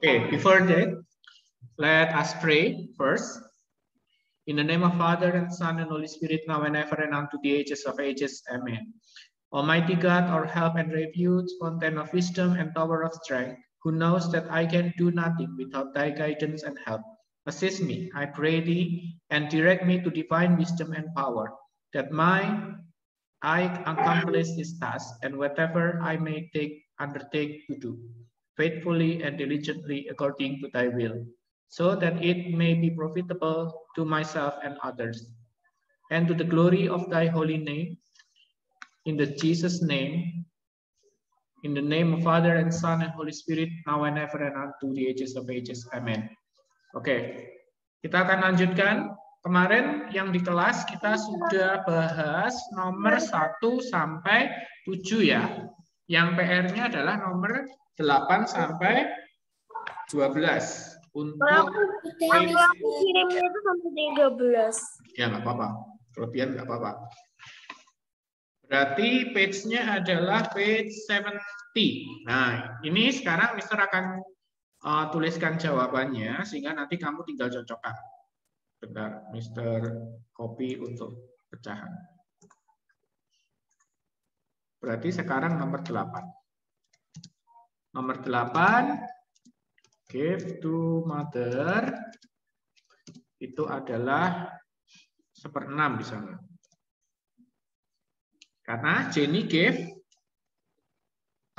Okay, before that, let us pray first. In the name of Father and Son and Holy Spirit, now and ever and unto the ages of ages. Amen. Almighty God, our help and refuge, fountain of wisdom and tower of strength, who knows that I can do nothing without thy guidance and help. Assist me, I pray thee, and direct me to divine wisdom and power, that I accomplish this task, and whatever I may undertake to do, faithfully and diligently according to thy will, so that it may be profitable to myself and others, and to the glory of thy holy name, in the Jesus' name, in the name of Father and Son and Holy Spirit, now and ever and unto the ages of ages. Amen. Oke, kita akan lanjutkan. Kemarin yang di kelas kita sudah bahas nomor 1 sampai 7 ya. Yang PR-nya adalah nomor 8 sampai 12. Untuk aku kirimnya itu sampai 13. Ya nggak apa-apa, kelebihan nggak apa-apa. Berarti page-nya adalah page 70. Nah, ini sekarang Mister akan tuliskan jawabannya sehingga nanti kamu tinggal cocokkan. Bentar, Mister copy untuk pecahan. Berarti sekarang nomor 8. Nomor 8, give to mother, itu adalah 1/6 di sana. Karena Jenny gave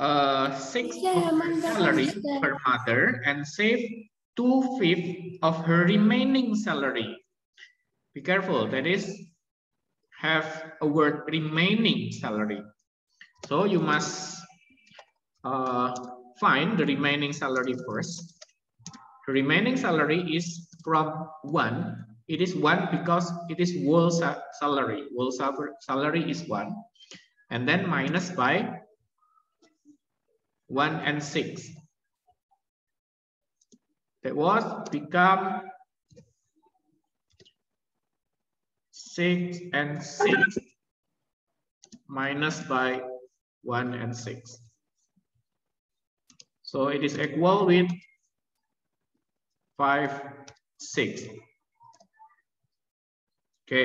6 of her salary per mother and saved 2/5 of her remaining salary. Be careful, that is have a word remaining salary. So you must find the remaining salary first. The remaining salary is from 1. It is 1 because it is whole salary. Whole salary is 1. And then minus by 1 and 6. That was become 6 and 6 minus by 1 and 6. So it is equal with 5, 6. Oke,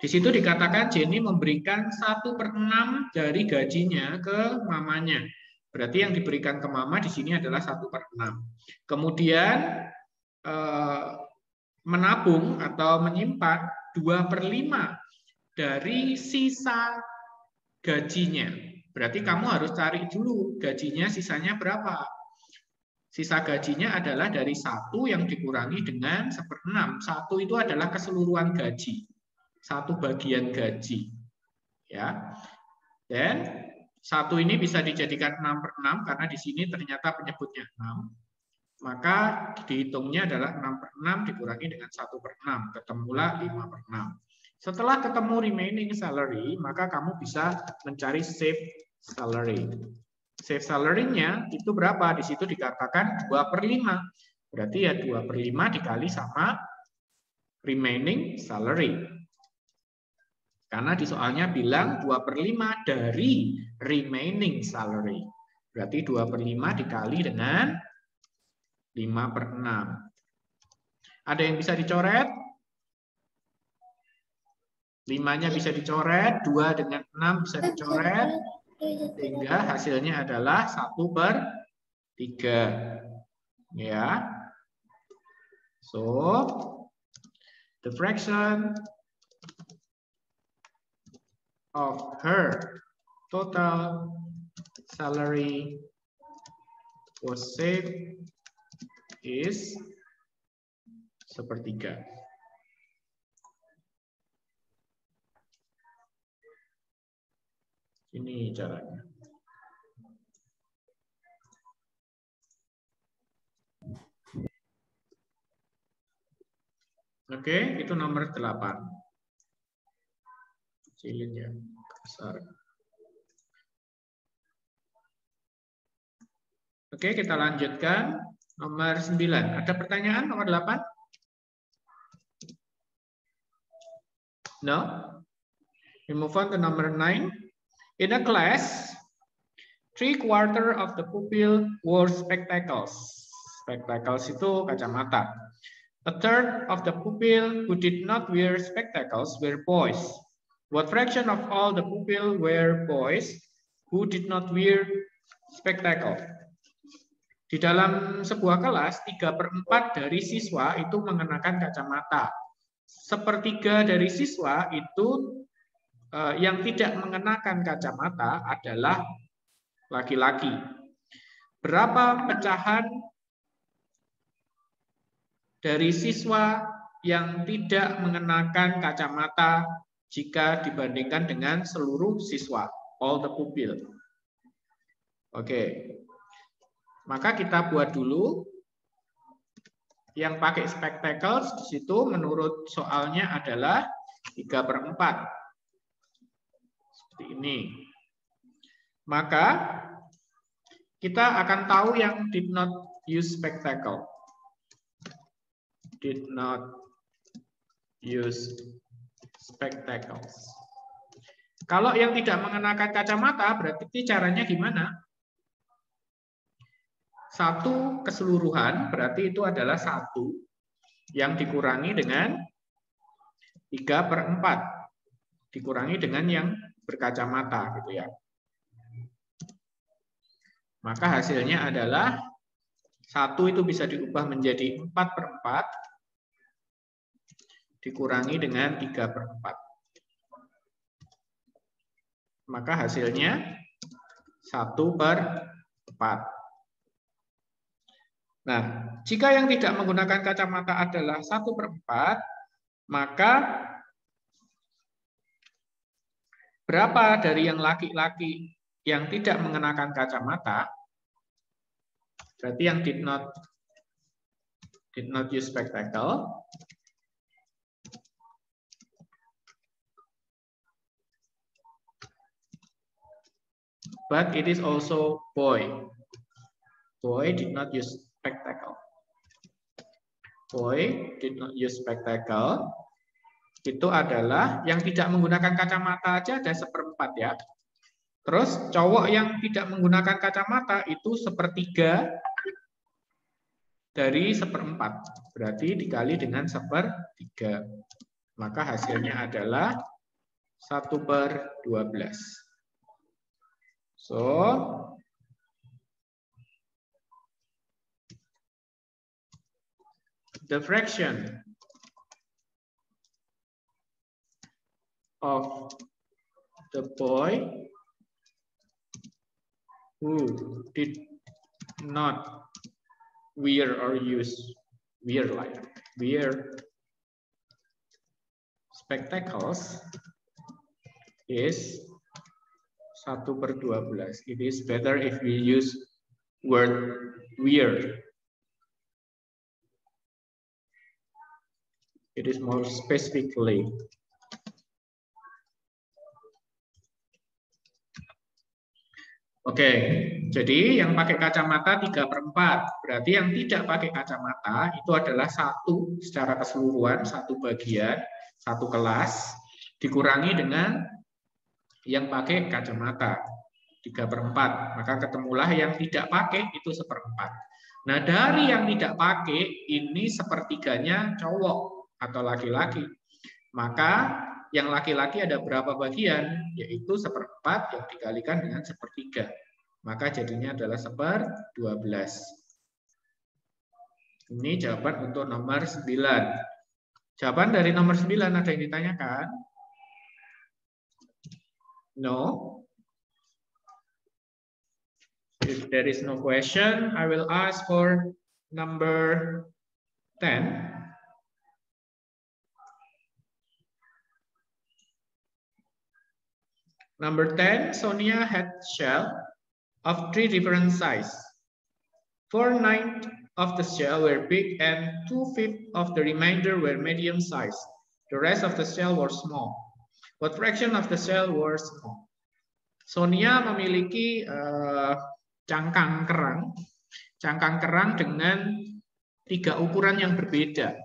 di situ dikatakan Jenny memberikan 1/6 dari gajinya ke mamanya. Berarti yang diberikan ke mama di sini adalah 1/6. Kemudian menabung atau menyimpan 2/5 dari sisa gajinya. Berarti kamu harus cari dulu gajinya sisanya berapa. Sisa gajinya adalah dari 1 yang dikurangi dengan 1/6. 1 itu adalah keseluruhan gaji. 1 bagian gaji. Ya. Dan 1 ini bisa dijadikan 6/6 karena di sini ternyata penyebutnya 6. Maka dihitungnya adalah 6/6 dikurangi dengan 1/6. Ketemulah 5/6. Setelah ketemu remaining salary, maka kamu bisa mencari save salary. Save salary-nya itu berapa? Di situ dikatakan 2/5. Berarti ya 2/5 dikali sama remaining salary. Karena di soalnya bilang 2/5 dari remaining salary. Berarti 2/5 dikali dengan 5/6. Ada yang bisa dicoret? 5-nya bisa dicoret, 2 dengan 6 bisa dicoret, sehingga hasilnya adalah 1/3. Ya. So, the fraction of her total salary was saved is 1/3. Ini caranya. Oke, itu nomor 8. Kecilin ya, besar. Oke, kita lanjutkan. Nomor 9. Ada pertanyaan nomor 8? No? We move on to number 9. In a class, 3/4 of the pupil wore spectacles. Spectacles itu kacamata. A third of the pupil who did not wear spectacles were boys. What fraction of all the pupil were boys who did not wear spectacles? Di dalam sebuah kelas, 3/4 dari siswa itu mengenakan kacamata. 1/3 dari siswa itu yang tidak mengenakan kacamata adalah laki-laki. Berapa pecahan dari siswa yang tidak mengenakan kacamata jika dibandingkan dengan seluruh siswa, all the pupil? Oke. Maka kita buat dulu yang pakai spectacles di situ menurut soalnya adalah 3/4. Seperti ini. Maka kita akan tahu yang did not use spectacle. Did not use spectacles. Kalau yang tidak mengenakan kacamata, berarti caranya gimana? Satu keseluruhan, berarti itu adalah 1 yang dikurangi dengan 3/4. Dikurangi dengan yang berkacamata, gitu ya. Maka hasilnya adalah 1 itu bisa diubah menjadi 4/4 dikurangi dengan 3/4. Maka hasilnya 1/4. Nah, jika yang tidak menggunakan kacamata adalah 1/4, maka berapa dari yang laki-laki yang tidak mengenakan kacamata? Berarti yang did not use spectacle. But it is also boy. Boy did not use spectacle. Boy did not use spectacle. Itu adalah yang tidak menggunakan kacamata aja ada 1/4 ya. Terus cowok yang tidak menggunakan kacamata itu 1/3 dari 1/4. Berarti dikali dengan 1/3. Maka hasilnya adalah 1/12. So, the fraction of the boy who did not wear spectacles is 1/12. It is better if we use word wear. It is more specifically. Oke, jadi yang pakai kacamata 3/4. Berarti yang tidak pakai kacamata itu adalah 1 secara keseluruhan, 1 bagian, 1 kelas, dikurangi dengan yang pakai kacamata 3/4. Maka ketemulah yang tidak pakai itu 1/4. Nah, dari yang tidak pakai ini 1/3-nya cowok atau laki-laki. Maka yang laki-laki ada berapa bagian? Yaitu 1/4 yang dikalikan dengan 1/3. Maka jadinya adalah 1/12. Ini jawaban untuk nomor 9. Jawaban dari nomor 9 ada yang ditanyakan? No. If there is no question, I will ask for number 10. Number 10, Sonia had shell of 3 different sizes. 4/9 of the shell were big and 2/5 of the remainder were medium size. The rest of the shell were small. What fraction of the shell were small? Sonia memiliki cangkang kerang dengan 3 ukuran yang berbeda.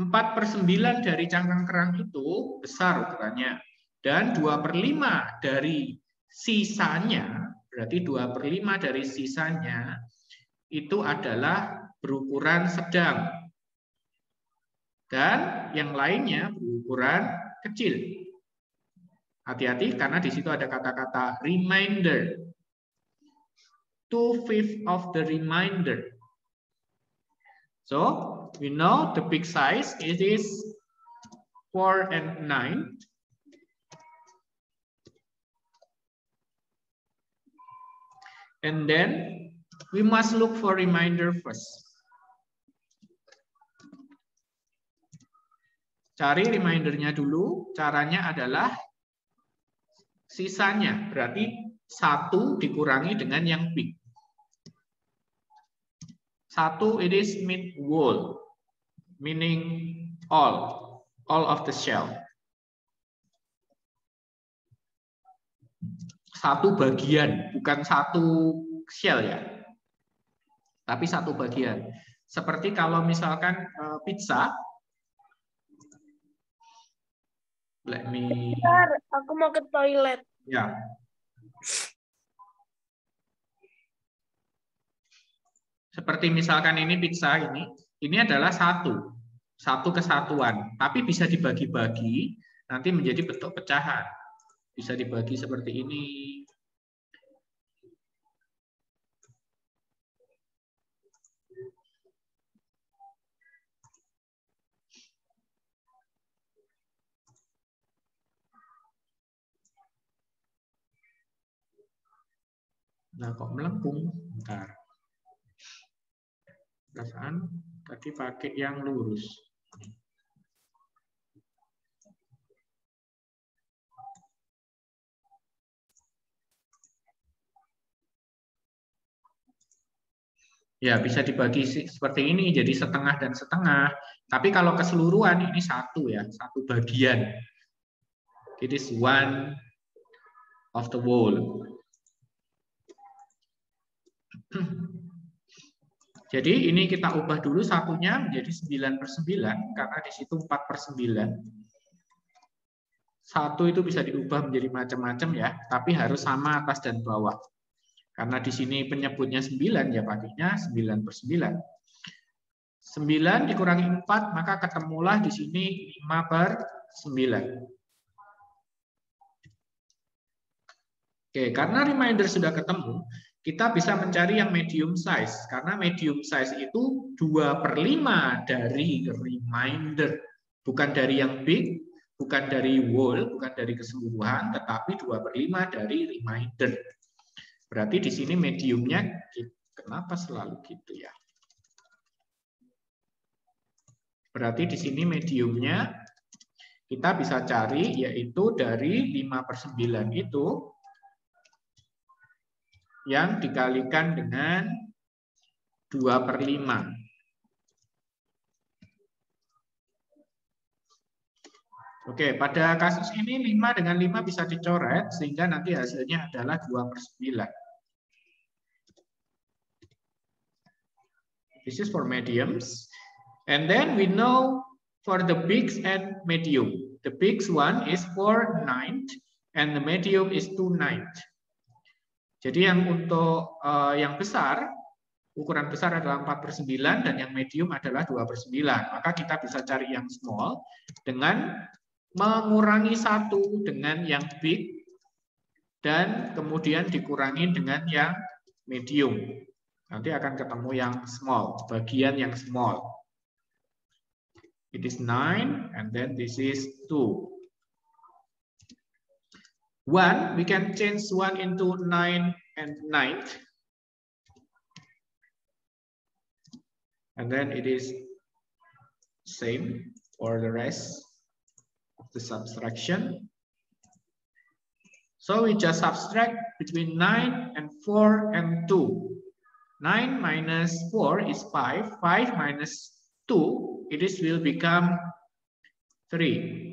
4/9 dari cangkang kerang itu besar ukurannya. Dan 2/5 dari sisanya, berarti 2/5 dari sisanya itu adalah berukuran sedang. Dan yang lainnya berukuran kecil. Hati-hati karena di situ ada kata-kata remainder. 2/5 of the remainder. So, we know the big size it is 4 and 9. And then we must look for remainder first. Cari remindernya dulu. Caranya adalah sisanya. Berarti 1 dikurangi dengan yang big. 1 it is mid whole, meaning all of the shell. 1 bagian, bukan 1 shell ya, tapi 1 bagian. Seperti kalau misalkan pizza, let me. Bentar, aku mau ke toilet. Ya. Seperti misalkan ini pizza ini adalah satu kesatuan, tapi bisa dibagi-bagi nanti menjadi bentuk pecahan. Bisa dibagi seperti ini. Nah, kok melengkung? Bentar. Perasaan tadi pakai yang lurus. Ya, bisa dibagi seperti ini, jadi setengah dan setengah. Tapi kalau keseluruhan ini 1 ya, 1 bagian. It is 1 of the whole. Jadi ini kita ubah dulu satunya menjadi 9/9 karena di situ 4/9. 1 itu bisa diubah menjadi macam-macam ya, tapi harus sama atas dan bawah. Karena di sini penyebutnya 9 ya pakainya 9/9. 9 dikurangi 4 maka ketemulah di sini 5/9. Oke, karena remainder sudah ketemu, kita bisa mencari yang medium size. Karena medium size itu 2/5 dari remainder. Bukan dari yang big, bukan dari whole, bukan dari keseluruhan, tetapi 2/5 dari remainder. Berarti di sini mediumnya, kenapa selalu gitu ya? Berarti di sini mediumnya kita bisa cari yaitu dari 5/9 itu yang dikalikan dengan 2/5. Oke, pada kasus ini 5 dengan 5 bisa dicoret sehingga nanti hasilnya adalah 2/9. This is for mediums. And then we know for the bigs and medium. The bigs one is 4/9 and the medium is 2/9. Jadi yang untuk yang besar, ukuran besar adalah 4/9 dan yang medium adalah 2/9. Maka kita bisa cari yang small dengan mengurangi 1 dengan yang big dan kemudian dikurangi dengan yang medium. Nanti akan ketemu yang small, bagian yang small. It is 9 and then this is 2. 1, we can change 1 into 9 and 9th. And then it is same for the rest of the subtraction. So we just subtract between 9 and 4 and 2. 9 minus 4 is 5. 5 minus 2, it is will become 3.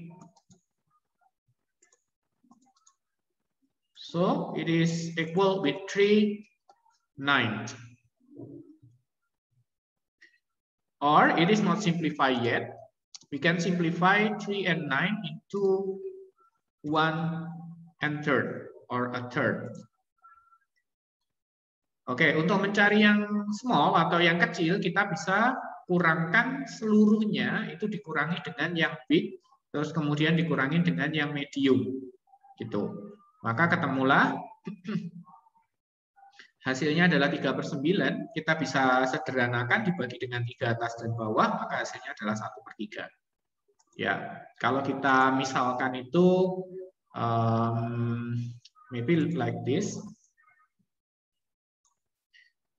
So it is equal with 3/9. Or it is not simplified yet. We can simplify 3 and 9 into 1 and 3rd or a third. Oke, untuk mencari yang small atau yang kecil, kita bisa kurangkan seluruhnya, itu dikurangi dengan yang big, terus kemudian dikurangi dengan yang medium. Gitu. Maka ketemulah hasilnya adalah 3/9. Kita bisa sederhanakan dibagi dengan 3 atas dan bawah, maka hasilnya adalah 1/3. Ya, kalau kita misalkan itu maybe like this.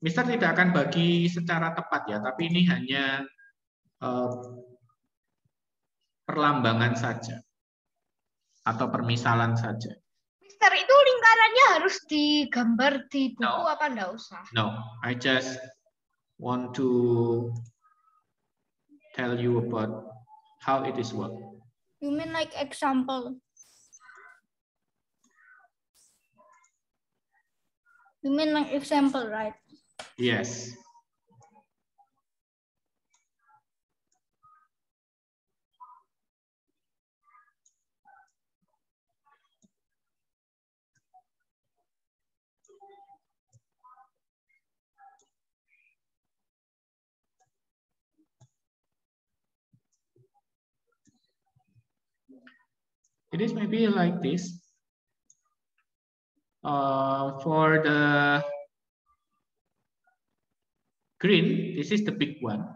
Mister tidak akan bagi secara tepat ya, tapi ini hanya perlambangan saja atau permisalan saja. Mister, itu lingkarannya harus digambar di buku apa enggak usah? No, I just want to tell you about how it is work. You mean like example? You mean like example, right? Yes. It is maybe like this. For the green, this is the big one.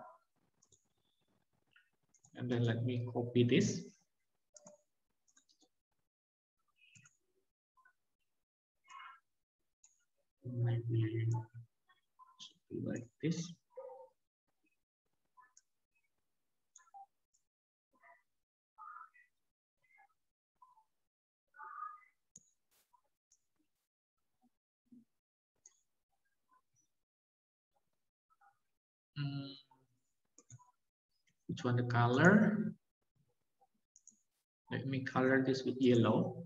And then let me copy this. Maybe like this. Which one the color? Let me color this with yellow.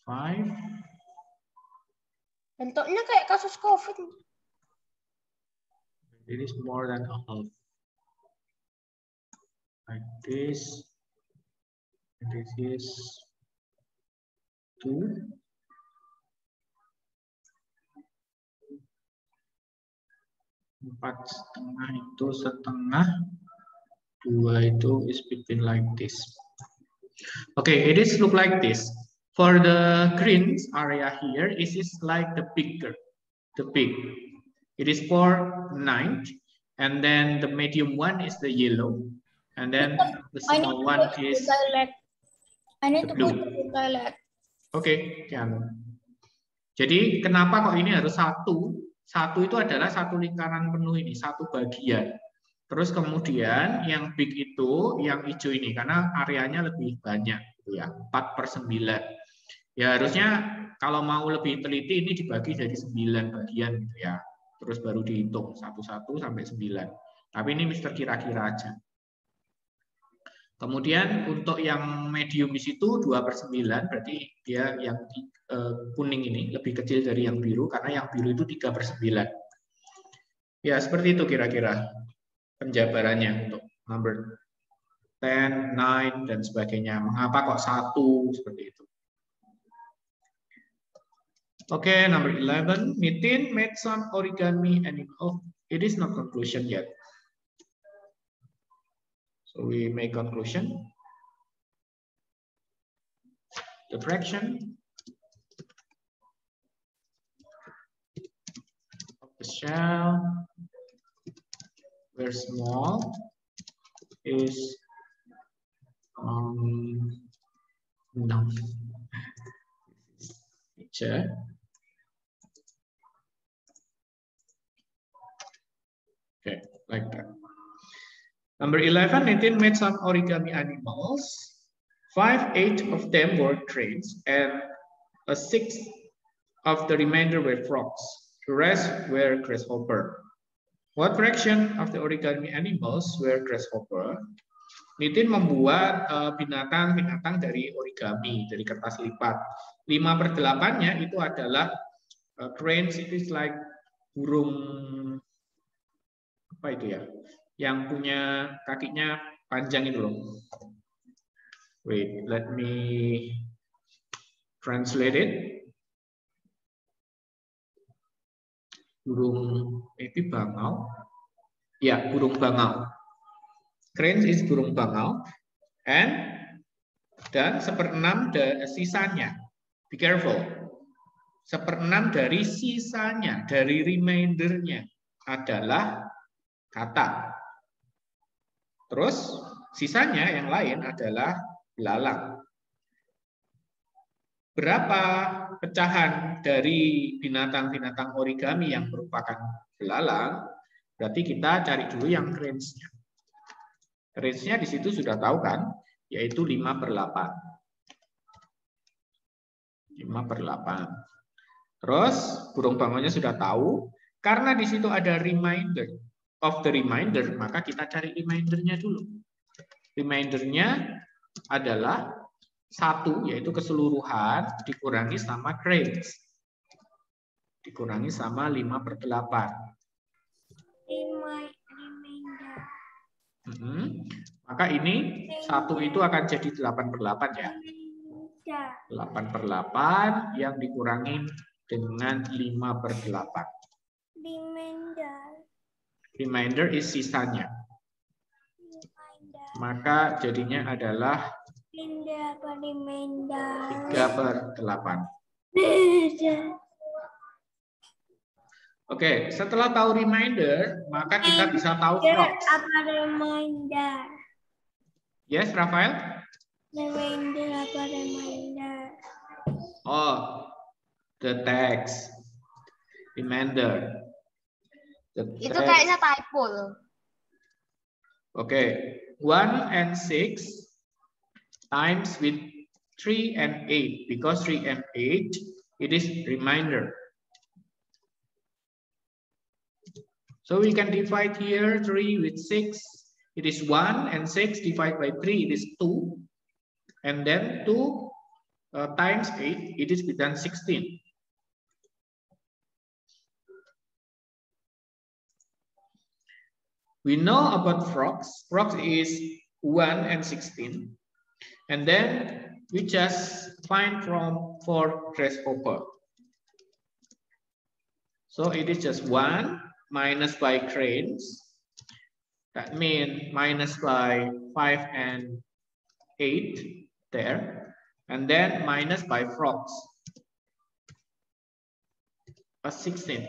Five. Bentuknya kayak kasus COVID. It is more than a half. Like this. This is 2. 4,5 itu setengah. 2 itu is between like this. Okay, it is look like this. For the green area here, it is like the bigger, the big. It is 4/9, and then the medium one is the yellow, and then the small one is the blue. Oke, jadi kenapa kok ini harus satu? Satu itu adalah satu lingkaran penuh ini, satu bagian. Terus kemudian yang big itu, yang hijau ini, karena areanya lebih banyak, gitu ya, 4/9. Ya harusnya kalau mau lebih teliti ini dibagi jadi 9 bagian, gitu ya. Terus baru dihitung 1-1 sampai 9. Tapi ini Mister kira-kira aja. Kemudian untuk yang medium di situ 2/9, berarti dia yang kuning ini lebih kecil dari yang biru, karena yang biru itu 3/9. Ya seperti itu kira-kira penjabarannya untuk number 10, 9, dan sebagainya. Mengapa kok 1 seperti itu? Okay, number 11. Nitin made some origami animal. It is not conclusion yet. So we make conclusion. The fraction of the shell where small is no. Picture. Okay, like that. Number 11, Nitin made some origami animals. 5/8 of them were cranes, and 1/6 of the remainder were frogs. The rest were grasshopper. What fraction of the origami animals were grasshopper? Nitin membuat binatang-binatang dari origami, dari kertas lipat. 5/8-nya itu adalah cranes, itu like burung apa itu ya? Yang punya kakinya panjang itu loh. Wait, let me translate it. Burung itu bangau. Ya, burung bangau. Cranes is burung bangau. Dan 1/6 sisanya. Be careful. 1/6 dari sisanya, dari remindernya adalah kata. Terus sisanya yang lain adalah belalang. Berapa pecahan dari binatang-binatang origami yang merupakan belalang? Berarti kita cari dulu yang range-nya. Range-nya di situ sudah tahu kan? Yaitu 5/8. 5/8. Terus burung bangaunya sudah tahu. Karena di situ ada reminder of the reminder, maka kita cari remindernya dulu. Remindernya adalah 1, yaitu keseluruhan, dikurangi sama cranes. Dikurangi sama 5/8. Maka ini 1 itu akan jadi 8/8 ya. 8/8 yang dikurangi dengan 5/8. Remainder is sisanya. Maka jadinya adalah 3/8. Oke, setelah tahu reminder, maka kita bisa tahu frogs. Apa reminder? Yes, Rafael? Reminder apa reminder? Oh, the text. Reminder. Itu kayaknya typo loh. Oke, 1 and 6 times with 3 and 8. Because 3 and 8, it is reminder. So we can divide here 3 with 6. It is 1 and 6 divided by 3, it is 2. And then 2 times 8, it is become 16. We know about frogs. Frogs is 1 and 16. And then we just find for grasshopper. So it is just 1 minus by cranes. That means minus by 5 and 8 there. And then minus by frogs. 16.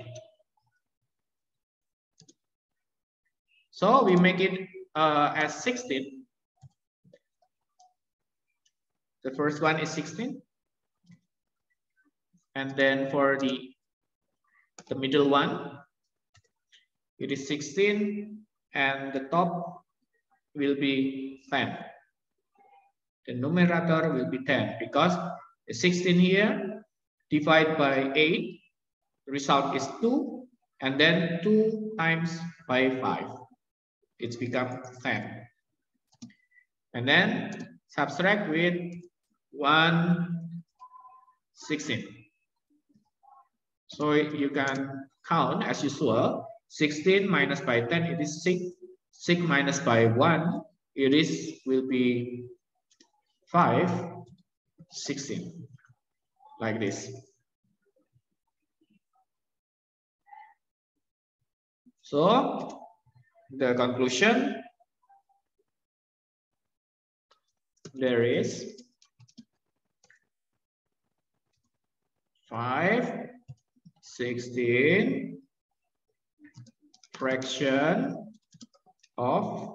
So we make it as 16. The first one is 16. And then for the middle one, it is 16. And the top will be 10. The numerator will be 10 because 16 here divided by 8, the result is 2, and then 2 times by 5. It's become 10. And then subtract with 1/16. So you can count as usual. 16 minus by 10, it is 6. 6 minus by 1, will be 5/16. Like this. So the conclusion, there is 5/16 fraction of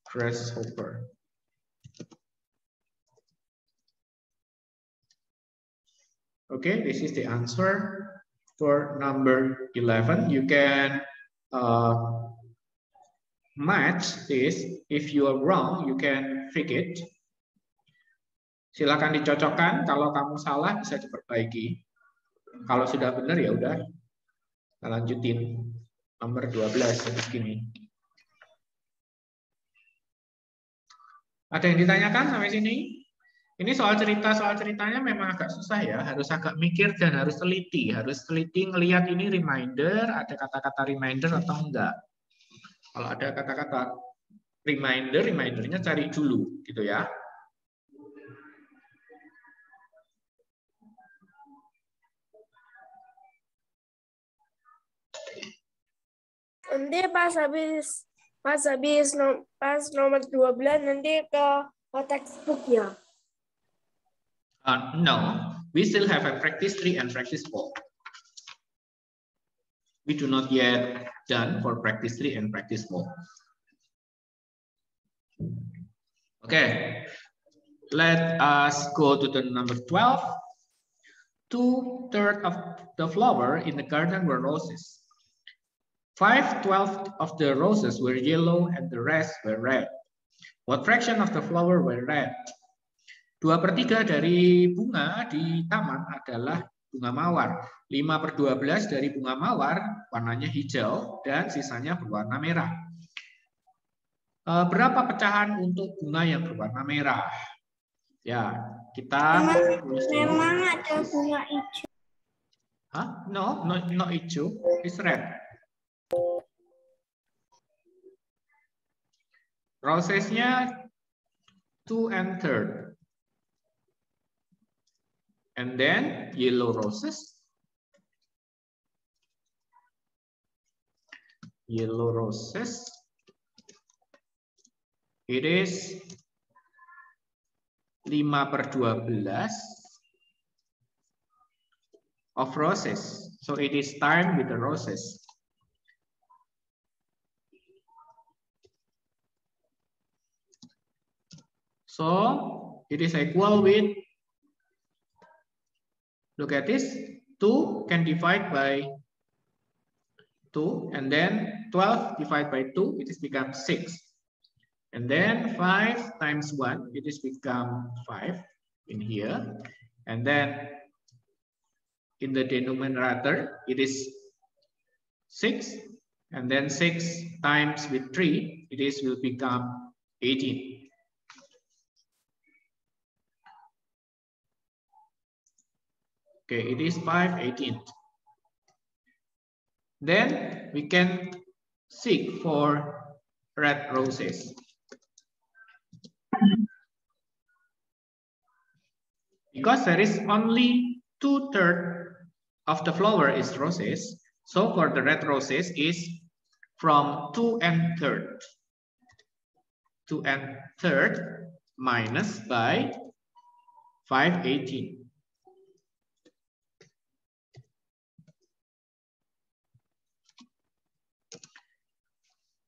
grasshopper. Okay, this is the answer for number 11. You can match this. If you are wrong, you can fix it. Silakan dicocokkan. Kalau kamu salah bisa diperbaiki. Kalau sudah benar ya udah. Kita lanjutin nomor 12 segini. Ada yang ditanyakan sampai sini? Ini soal ceritanya memang agak susah ya, harus agak mikir dan harus teliti ngelihat ini reminder, ada kata-kata reminder atau enggak. Kalau ada kata-kata remindernya cari dulu gitu ya. Nanti pas nomor 12 nanti ke textbook ya. No, we still have a practice 3 and practice 4. We do not yet done for practice 3 and practice 4. Okay, let us go to the number 12. 2/3 of the flower in the garden were roses. 5/12 of the roses were yellow and the rest were red. What fraction of the flower were red? 2/3 dari bunga di taman adalah bunga mawar. 5/12 dari bunga mawar warnanya hijau dan sisanya berwarna merah. Berapa pecahan untuk bunga yang berwarna merah? Ya, kita memang ada bunga hijau. Huh? No, not hijau, it's red. Rosesnya 2/3. And then yellow roses. Yellow roses. It is 5/12 of roses. So it is time with the roses. So it is equal with, look at this, 2 can divide by 2, and then 12 divided by 2, it is become 6. And then 5 times 1, it is become 5 in here. And then in the denominator, it is 6. And then 6 times with 3, it is will become 18. Okay, it is 5/18. Then we can seek for red roses. Because there is only 2/3 of the flower is roses, so for the red roses is from 2/3. 2/3 minus by 5/18.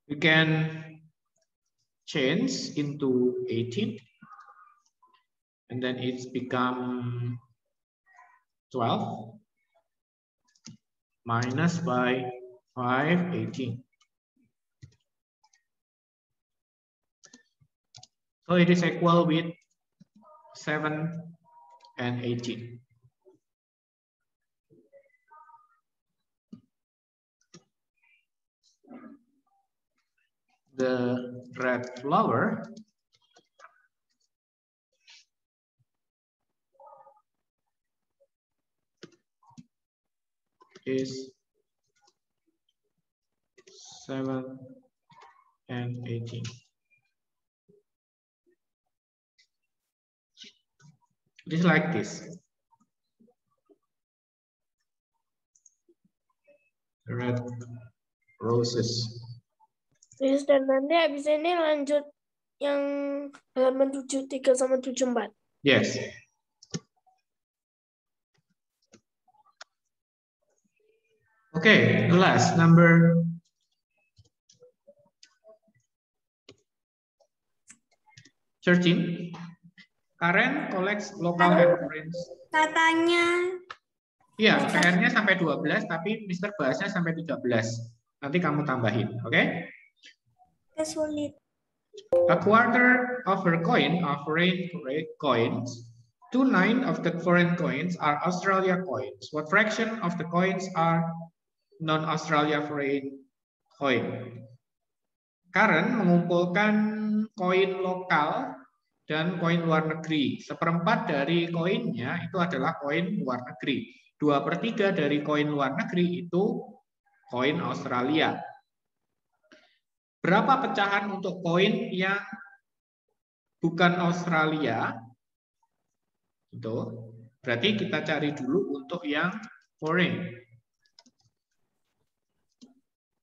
We can change into 18, and then it's become 12 minus by 5/18. So it is equal with 7 and 18. The red flower is 7 and 18. It is like this. Red roses. Yes, dan nanti habis ini lanjut yang halaman 73 sama 74. Yes. Okay, the last number 13. Karen collects local and foreign. Katanya. Iya, PR-nya sampai 12, tapi Mister bahasnya sampai 13. Nanti kamu tambahin, oke? Okay? Sulit. A quarter of her coin are foreign coins. 2/9 of the foreign coins are Australia coins. What fraction of the coins are non-Australia foreign coin? Karen mengumpulkan koin lokal dan koin luar negeri. 1/4 dari koinnya itu adalah koin luar negeri. 2/3 dari koin luar negeri itu koin Australia. Berapa pecahan untuk koin yang bukan Australia? Itu berarti kita cari dulu untuk yang foreign.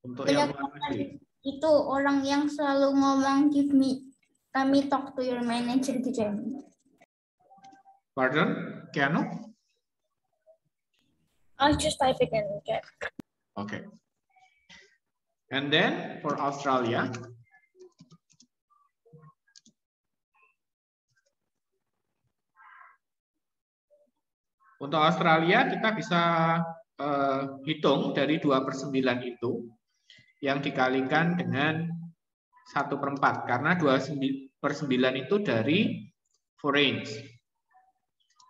Untuk yang luar negeri. Itu orang yang selalu ngomong give me talk to your manager gitu ya. Pardon, Keanu? I'll just type it in chat. Okay. And then for Australia, untuk Australia kita bisa hitung dari 2/9 itu yang dikalikan dengan 1/4 karena 2/9 itu dari foreign.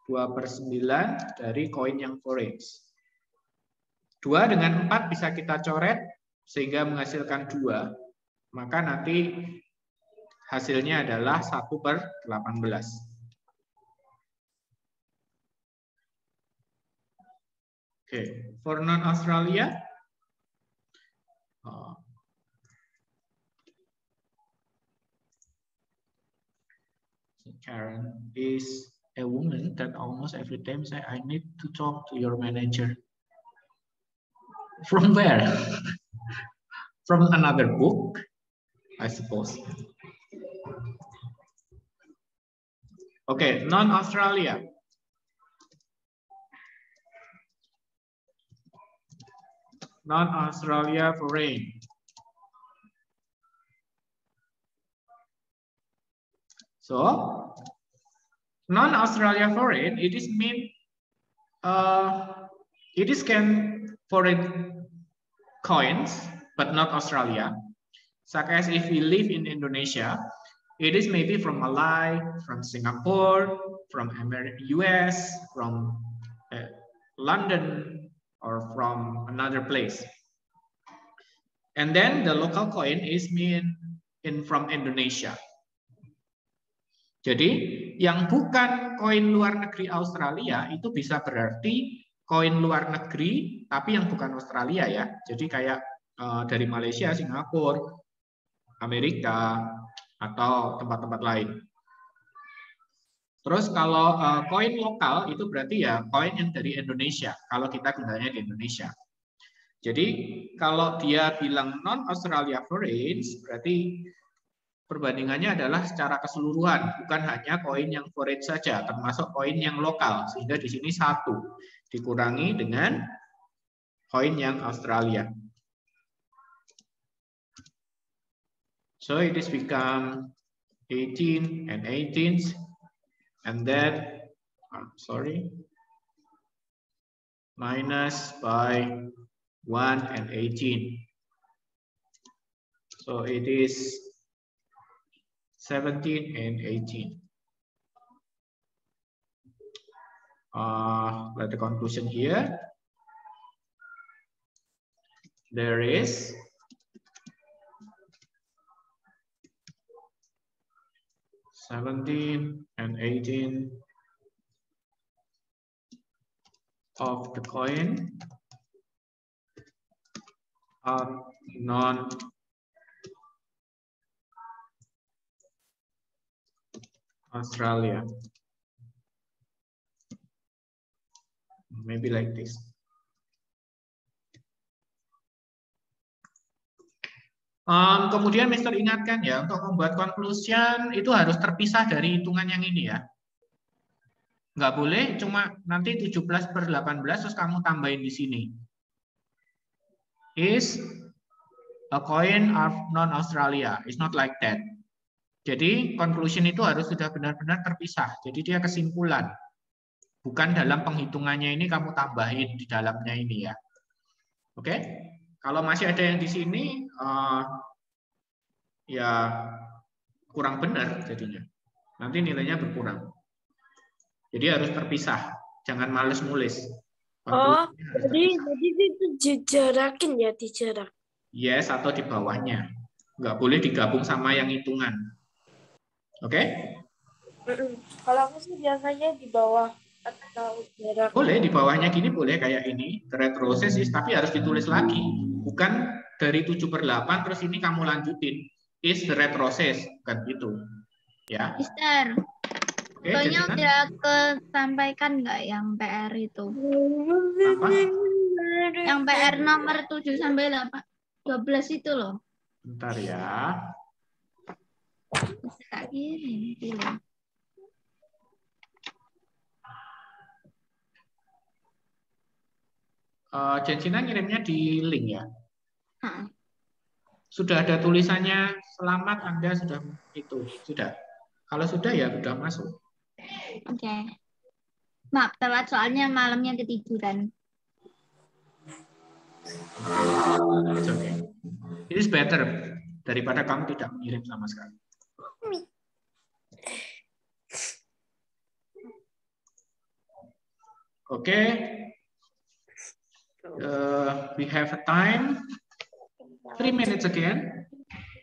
2/9 dari koin yang foreign. 2 dengan 4 bisa kita coret sehingga menghasilkan 2. Maka nanti hasilnya adalah 1/18. Okay. For non-Australia, Karen is a woman that almost every time say, I need to talk to your manager. From where? From another book, I suppose. Okay, non-Australia. Non-Australia foreign. So, non-Australia foreign, it is mean, it is foreign coins, but not Australia. Such as if we live in Indonesia, it is maybe from Malay, from Singapore, from US, from London, or from another place. And then the local coin is from Indonesia. Jadi yang bukan koin luar negeri Australia itu bisa berarti koin luar negeri tapi yang bukan Australia ya. Jadi kayak dari Malaysia, Singapura, Amerika atau tempat-tempat lain. Terus kalau koin lokal itu berarti ya koin yang dari Indonesia kalau kita tinggalnya di Indonesia. Jadi kalau dia bilang non-Australia foreign berarti perbandingannya adalah secara keseluruhan, bukan hanya koin yang foreign saja, termasuk koin yang lokal. Sehingga di sini 1 dikurangi dengan koin yang Australia. So it is become 18 and 18, and then, minus by 1 and 18. So it is 17 and 18. Let the conclusion here. There is (17) and 18 of the coin are non-Australia. Maybe like this. Kemudian Mister ingatkan ya, untuk membuat conclusion itu harus terpisah dari hitungan yang ini ya. Nggak boleh cuma nanti 17/18 terus kamu tambahin di sini. Is a coin of non-Australia. It's not like that. Jadi conclusion itu harus sudah benar-benar terpisah. Jadi dia kesimpulan. Bukan dalam penghitungannya ini kamu tambahin di dalamnya ini ya. Oke? Kalau masih ada yang di sini, ya kurang benar jadinya. Nanti nilainya berkurang. Jadi harus terpisah. Jangan males nulis. Jadi itu dijarakin ya, dijarak. Yes, atau di bawahnya. Nggak boleh digabung sama yang hitungan. Oke? Kalau aku sih biasanya di bawah atau jarak. Boleh, di bawahnya gini boleh kayak ini. Retrocesis, tapi harus ditulis lagi. Bukan dari 7/8 terus ini kamu lanjutin. is the retrocess, bukan itu. Ya. Mister, Oke, soalnya Jessica. udah kesampaikan nggak yang PR itu? Apa? Yang PR nomor 7 sampai 12 itu loh. Bentar ya. Bisa tak kirim, pilih. Jensina ngirimnya di link ya. Hah. Sudah ada tulisannya selamat Anda sudah itu sudah. Kalau sudah ya sudah masuk. Oke. Maaf, telat soalnya malamnya ketiduran. It's okay. It is better daripada kamu tidak mengirim sama sekali. Oke. We have a time 3 minutes again.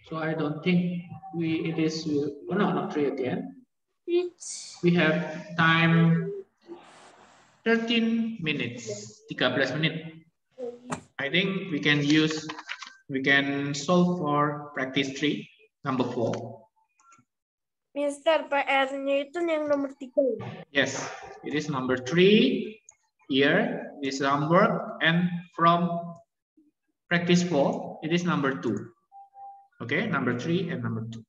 So I don't think it is no, not 3 again. We have time 13 minutes. 13 menit. I think we can solve for practice 3, number 4. Mister, PR-nya itu yang nomor 3. Yes, it is number 3. Here is homework, and from practice 4, it is number 2. Okay, number 3 and number 2.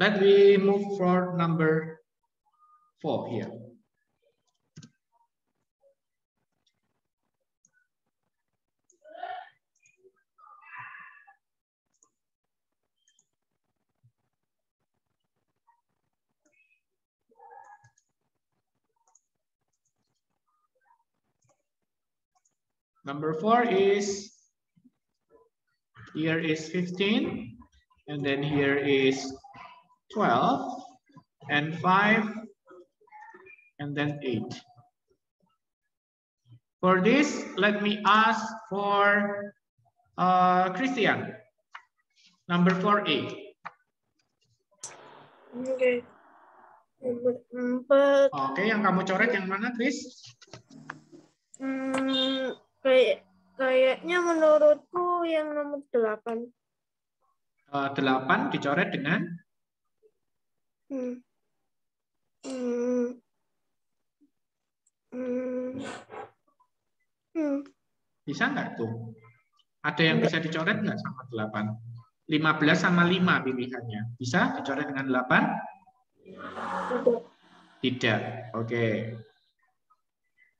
Let me move for number 4 here. Number 4 is, here is 15, and then here is 12, and 5, and then 8. For this, let me ask for Christian. Number 4A. Oke. Nomor 4. Oke, yang kamu coret yang mana, Chris? Kayaknya menurutku yang nomor 8. 8 dicoret dengan? Bisa nggak tuh? Ada yang bisa dicoret nggak sama 8? 15 sama 5 pilihannya. Bisa dicoret dengan 8? Tidak. Oke.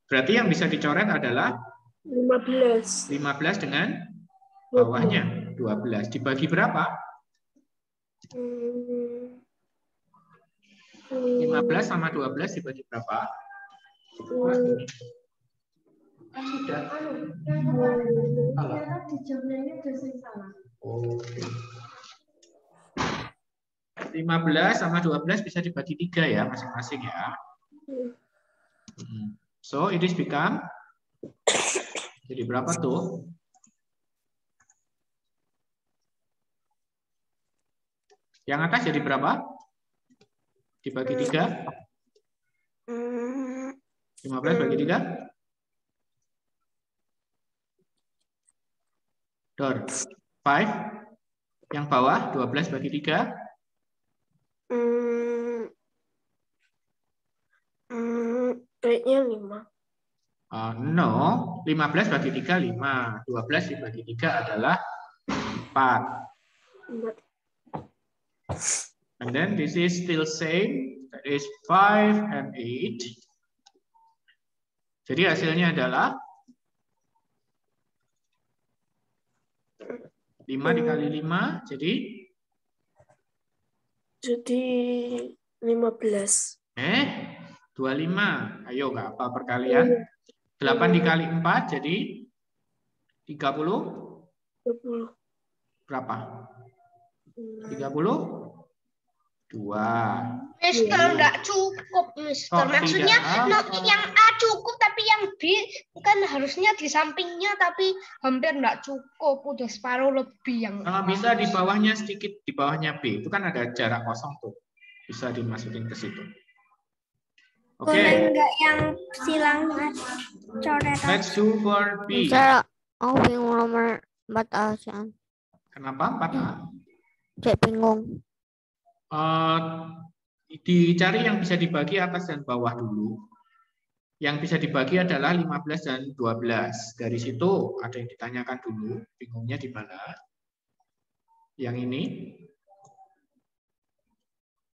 Berarti yang bisa dicoret adalah 15. 15 dengan bawahnya 12. Dibagi berapa? 15 sama 12 dibagi berapa? Sudah. Oke. 15 sama 12 bisa dibagi 3 ya masing-masing ya. So it is become, jadi berapa tuh? Yang atas jadi berapa? Dibagi 3? 15 bagi 3? Dor. 5. Yang bawah 12 bagi 3? Kayaknya 5. No, 15 bagi 3 5. 12 dibagi 3 adalah 4. And then this is still same, that is 5 and 8. Jadi hasilnya adalah 5 dikali 5, jadi 15. 25. Ayo nggak apa perkalian? 8 dikali 4 jadi 30. 20. Berapa? 32. Mister, nggak cukup, Mister. Oh, Maksudnya tidak. yang A cukup, tapi yang B kan harusnya di sampingnya, tapi hampir nggak cukup. Udah separuh lebih yang Bisa di bawahnya sedikit, di bawahnya B. Itu kan ada jarak kosong tuh. Bisa dimasukin ke situ. Oke. Boleh nggak yang silang coret? Let's do for B. Bisa, aku bingung nomor 4 Asian. Kenapa 4A? Cek bingung. Dicari yang bisa dibagi atas dan bawah dulu. Yang bisa dibagi adalah 15 dan 12. Dari situ ada yang ditanyakan dulu, bingungnya di mana? Yang ini.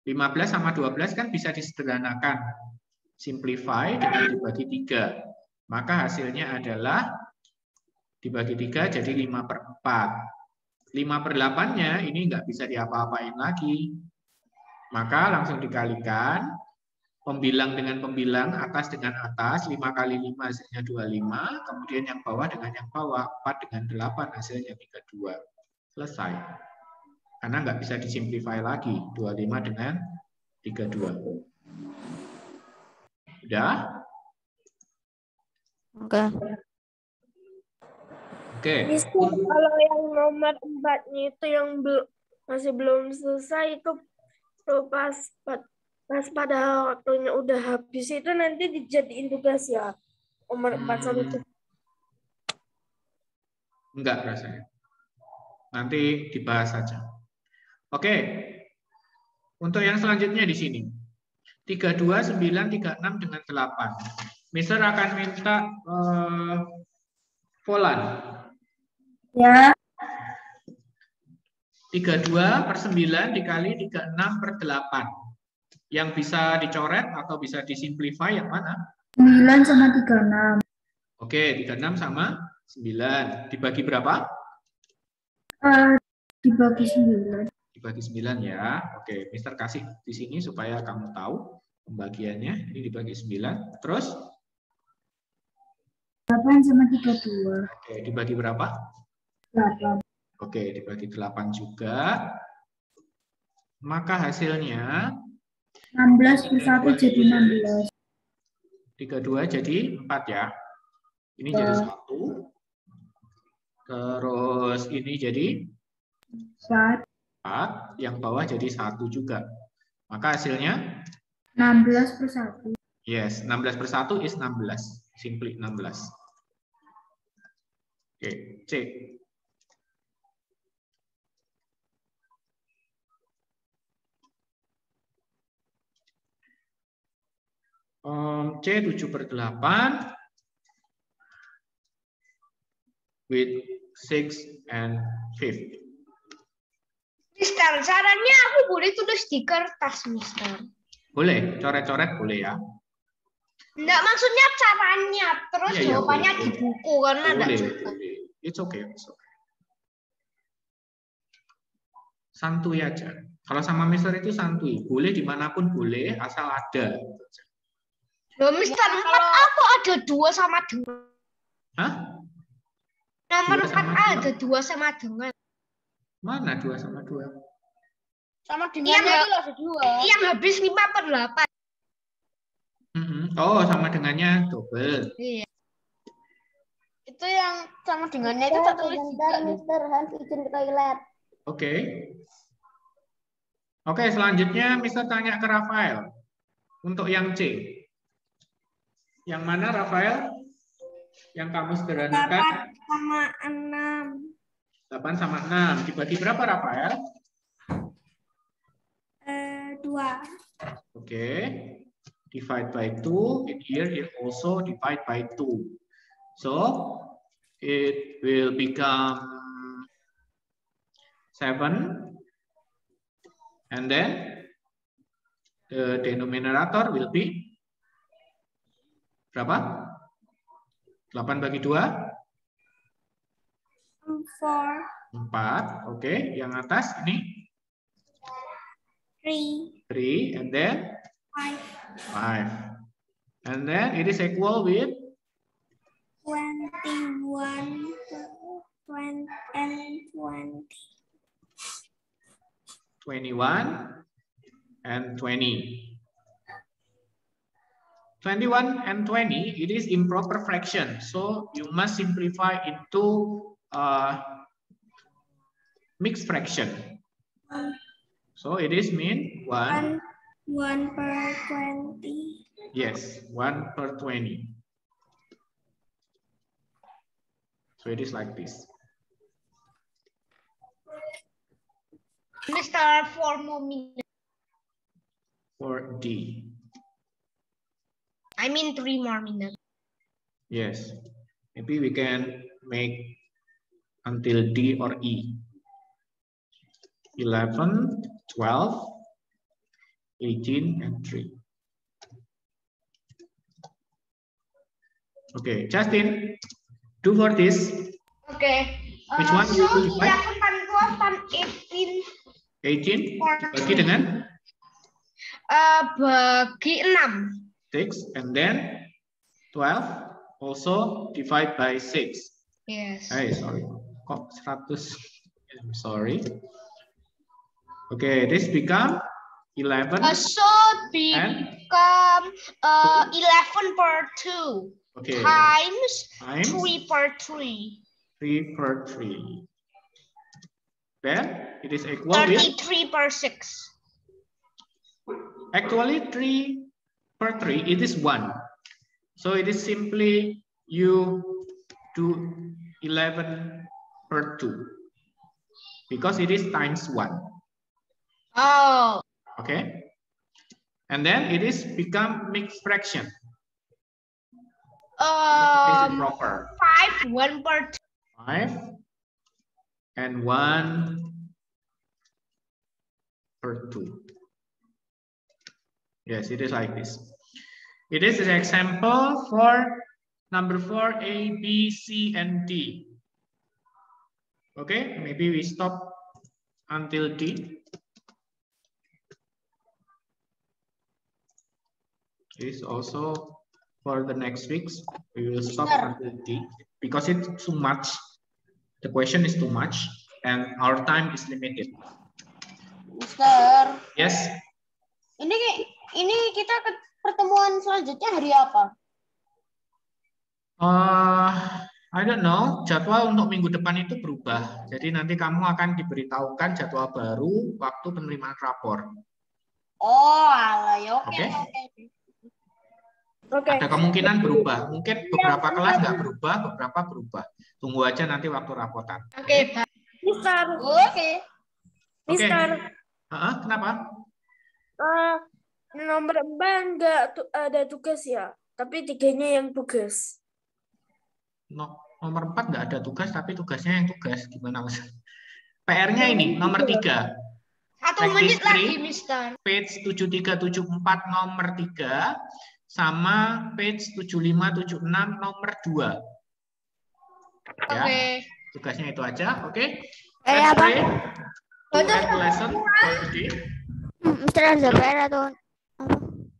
15 sama 12 kan bisa disederhanakan. Simplify dengan dibagi 3. Maka hasilnya adalah dibagi 3 jadi 5/4. 5/8-nya ini nggak bisa diapa-apain lagi. Maka langsung dikalikan. Pembilang dengan pembilang, atas dengan atas, 5 kali 5 hasilnya 25, kemudian yang bawah dengan yang bawah, 4 dengan 8 hasilnya 32. Selesai. Karena nggak bisa disimplify lagi, 25 dengan 32. Udah? Oke. Oke. Mister, kalau yang nomor 4-nya itu yang masih belum selesai itu pas pada waktunya udah habis itu nanti dijadiin tugas ya. Nomor 4 sampai 7. Enggak rasanya. Nanti dibahas saja. Oke. Untuk yang selanjutnya di sini. 32, 9, 36 dengan 8. Mister akan minta Volan. Ya. 32/9 dikali 36/8. Yang bisa dicoret atau bisa disimplify yang mana? 9 sama 36. Oke, 36 sama 9. Dibagi berapa? Dibagi 9. Dibagi 9 ya. Oke, Mister kasih di sini supaya kamu tahu pembagiannya. Ini dibagi 9. Terus? 8 sama 32. Oke, dibagi berapa? 8. Oke, dibagi 8 juga. Maka hasilnya 16/1 jadi 16. 32 jadi 4 ya. Ini jadi 1. Terus ini jadi 4. Yang bawah jadi 1 juga. Maka hasilnya 16/1. yes, 16/1 is 16. Simply 16. Oke, C. C 7/8 with 6 and 5. Mister, sarannya aku boleh tulis di kertas, Mister. Boleh, coret-coret boleh ya. Enggak, maksudnya caranya. Terus Iya, jawabannya boleh, di boleh. buku karena enggak Boleh, cukup. boleh. It's okay, it's okay. Santuy aja. Kalau sama Mister itu santuy. Boleh dimanapun boleh, asal ada. Loh, Mister, 4 aku ada 2 sama dengan. Hah? Nomor 2 sama 4A 2? ada 2 sama dengan. Mana 2 sama 2? Sama dengannya itu ada 2. Yang habis 5/8. Oh, sama dengannya double. Iya. Itu yang sama dengannya itu tak tulis juga. Mister, Hans izin ke toilet. Oke. Oke, selanjutnya Mister tanya ke Rafael. Untuk yang C. Yang mana, Rafael? Yang kamu sederhanakan? 8 sama 6. 8 sama 6. Dibagi berapa, Rafael? 2. Oke. Divide by 2. In here, it also divide by 2. So, it will become 7. And then, the denominator will be berapa? 8 bagi 2? 4. Oke. Yang atas ini? 3. And then? 5. And then it is equal with? 21 and 20. 21 and 20. 21 and 20, it is improper fraction. So you must simplify into mixed fraction. So it is mean 1. 1/20. Yes, 1/20. So it is like this. Mister, 4 more minutes. For D. I mean 3 more minutes. Yes. Maybe we can make until D or E. 11, 12, 18, and 3. Okay, Justin, do for this. Okay. Which one you So will divide? 11 dan 12 dan 18. 18 bagi dengan Bagi 6. 6, and then 12 also divide by 6. Yes. Hey, sorry. Kok 100? I'm sorry. Okay, this become 11 So and become 11 per 2 okay, times times 3 per 3. 3 per 3. Then it is equal with 33 per 6. actually 3 per 3. It is 1. So it is simply you do 11 per 2 because it is times 1. Oh. Okay, and then it is become mixed fraction. This is proper. 5 1 per 2. 5 and 1 per 2. Yes, it is like this. It is an example for number 4, A, B, C, and D. Okay, maybe we stop until D. This also for the next weeks. We will stop until D because it's too much. The question is too much and our time is limited. Mister, Yes. ini kita pertemuan selanjutnya hari apa? I don't know. Jadwal untuk minggu depan itu berubah. Jadi nanti kamu akan diberitahukan jadwal baru waktu penerimaan rapor. Oh, alah, ya oke. Oke. Oke. Ada kemungkinan berubah. Mungkin beberapa kelas nggak berubah, beberapa berubah. Tunggu aja nanti waktu rapotan. Oke, Mister, Oke. Mister, Kenapa? nomor 4 nggak ada tugas ya, tapi 3-nya yang tugas. Nomor 4 nggak ada tugas, tapi tugasnya yang tugas. Gimana Mas? PR-nya ini nomor 3. 1 menit lagi, Mister. Page 7374 nomor 3 sama page 7576 nomor 2. Ya. Oke. Tugasnya itu aja, oke? apa? Lesson for today. Mister ada PR atau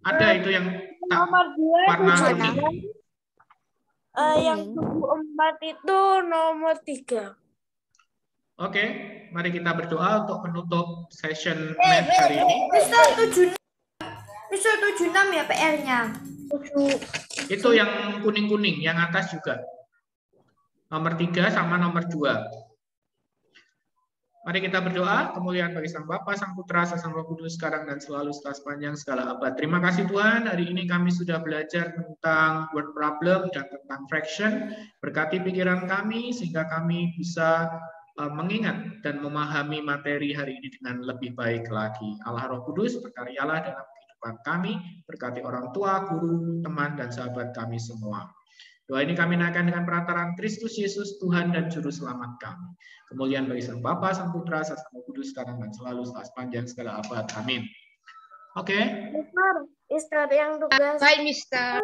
Ada itu yang Nomor 2 warna itu kuning. yang 74 itu nomor 3. Oke, mari kita berdoa untuk penutup session math hari ini. Mister 76 ya PR-nya. Itu yang kuning-kuning, yang atas juga. Nomor 3 sama nomor 2. Mari kita berdoa, kemuliaan bagi Sang Bapa, Sang Putra, Sang Roh Kudus, sekarang dan selalu setelah sepanjang segala abad. Terima kasih Tuhan, hari ini kami sudah belajar tentang word problem dan tentang fraction. Berkati pikiran kami, sehingga kami bisa mengingat dan memahami materi hari ini dengan lebih baik lagi. Allah Roh Kudus, berkaryalah dalam kehidupan kami, berkati orang tua, guru, teman, dan sahabat kami semua. Doa ini kami naikkan dengan perantaraan Kristus Yesus, Tuhan dan Juru Selamat kami. Kemuliaan bagi Sang Bapa, Sang Putra, Sang Roh Kudus, sekarang dan selalu setelah sepanjang segala abad. Amin. Oke. Mister yang tugas. Bye, Mister.